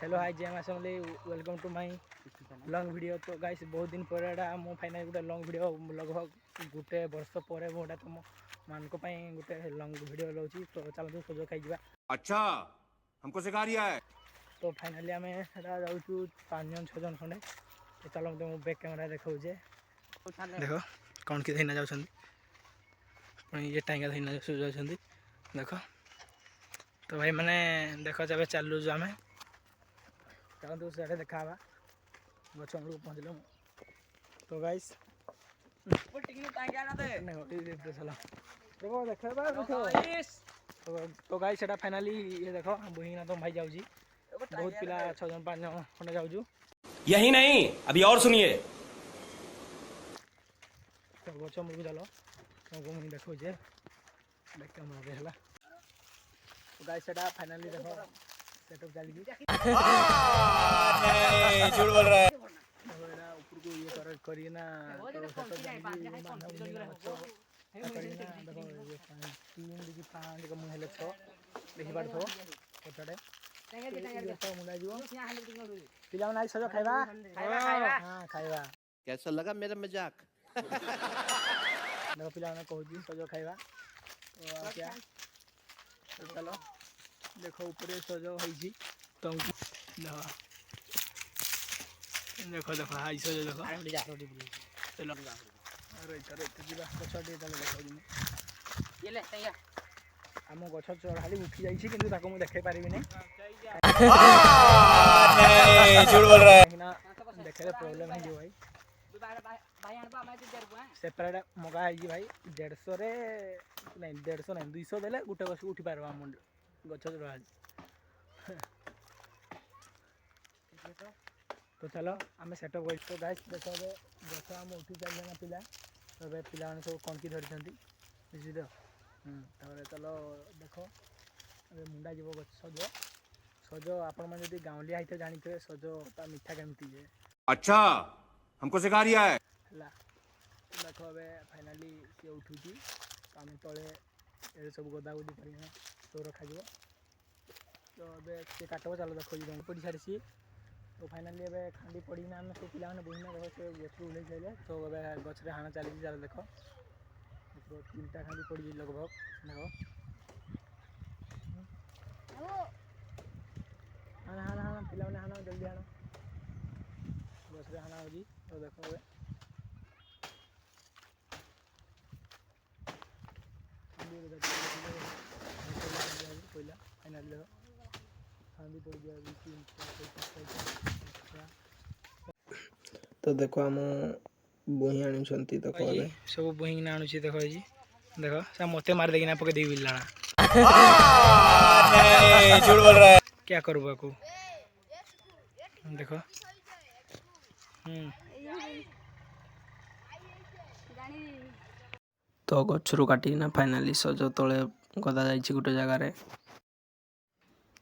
Hello hi जय मां Samlei welcome to my long video. तो गाइस बहुत दिन पर मो फाइनल गोटे लॉन्ग वीडियो लगभग गोटे वर्ष पर मोटा तुम मान गोटे लॉन्ग वीडियो लाऊँ। तो चलते सज खाई। अच्छा हमको सिखा रिया है। तो फाइनाली आम जाऊँ 5 जन 6 जन खंडे। तो चलो मत मो बैक कैमेरा देखाऊे देख कौन कि धीना जाऊँ ये टाइंगा धीना जाऊँ देख। तो भाई मैंने देख जब चलु आम चलते से देखा गच मूल पहुँचल। तो गाइस तो गाइस सेटा फाइनाली ये देख बुहीना तो भाई जाऊँ बहुत पिला 6 जन 5 जन खंडे जाऊँ। यही नहीं अभी और सुनिए। तो गच मूल को चल तुमको मुझे देखा बैक कैमेरा है। तो गाइस सेटा फाइनाली देख सेटअप चली झूठ बोल रहा है। ऊपर को ये करना तो सेटअप चली देखो 3 5 मुझे 6 देखी पार पचाड़े मुंडा जीव पिला आज सज खाइबा हाँ खाइबा। कैसा लगा मेरा मजाक? देखो पिला कहूँ सज खाइबा। तो क्या तो चलो देखो ऊपर सज होती तुमको देखो देखो हाई सज देखो चलो आम गछ चढ़ाली उठी जाइए कि मुझे देखे पारि देखे प्रोब्लेम हो भाई सेपरेट मगा है भाई 150 नहीं 150 नहीं 200 देले गोटे गछ उठी पार गछ चढ़ा। तो चलो आम सेटअप कर। तो गाइस देख गछ आम उठी चलना पिला तो पिला मैंने सब कंकी धरी बुझी तो चलो देख मुंडा जीव गछ सज सज आपण मैंने जब गाँवलिया होते जानी सज ता मीठा केमती है। अच्छा हमको सिखा रिया है। देख फाइनाली सी उठुची आम तले सब गदा गुदी कर तो रखा। तो सी काटब चलो देख पड़ी सारी। तो फाइनाली एवं खांडी पड़ना आम सब पिला बुझना देख से गच ओल्ल सारे। तो गचरे हाण चली चल देख 3टा खांडी पड़ी लगभग देख हाँ हाँ हाँ पिला हाँ जल्दी हाँ गचरे हाण हो। तो देख फाइनाली देख खांडी पड़ गया। तो देखो आम बोही आनी देख सब बोही आणुच देख देख सब मत मार देना पकड़ दे बिल्ला झूठ बोल रहा है। क्या करूँ आपको देख तो गचरू काटिना फाइनाली सज तले गदा जा गोटे जगार।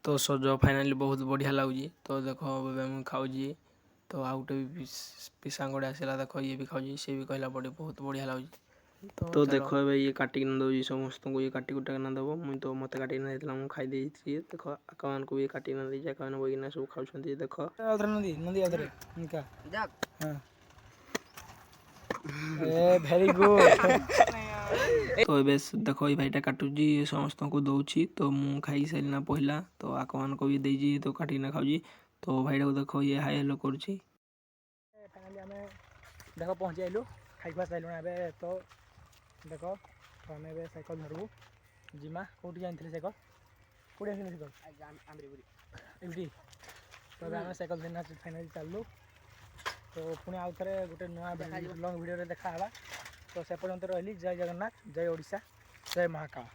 तो सज फाइनाली बहुत बढ़िया लगुच। तो देख मुझे खाऊँ तो आउ गोटे पिसांगड़े आसला देख ये भी खाऊँ सी भी कहला बड़े बहुत बढ़िया लगुच। तो देख ये काटिक दौर समस्त को ये काटी कुटा दब मुझे तो मत काटिक देता मुझे खाई देख आका मान को भी काटिक दी आका मैंने बोना सब खाऊँ देख नदी नदी वेरी गुड। तो ये देख ये भाईटा काटुची समस्त को दौची तो मु खाई सारा पहला तो आक मान को भी देजी तो काटिना खाऊँ। तो भाईटा को देख ये हाई हेलो कर देख पहुँची आइलु खाई खुआ सारे ए। तो देख तो आम ए साइकेल धरबू जिमा कौटी जानी साइकेल कौटी आस साइकेल तो आम साइकेल धरना फाइनाली चलू। तो पुणी आउ थे गोटे नुआ लॉन्ग वीडियो देखा। तो से पर्यंत रही जय जगन्नाथ जय ओडिशा जय महाकाल।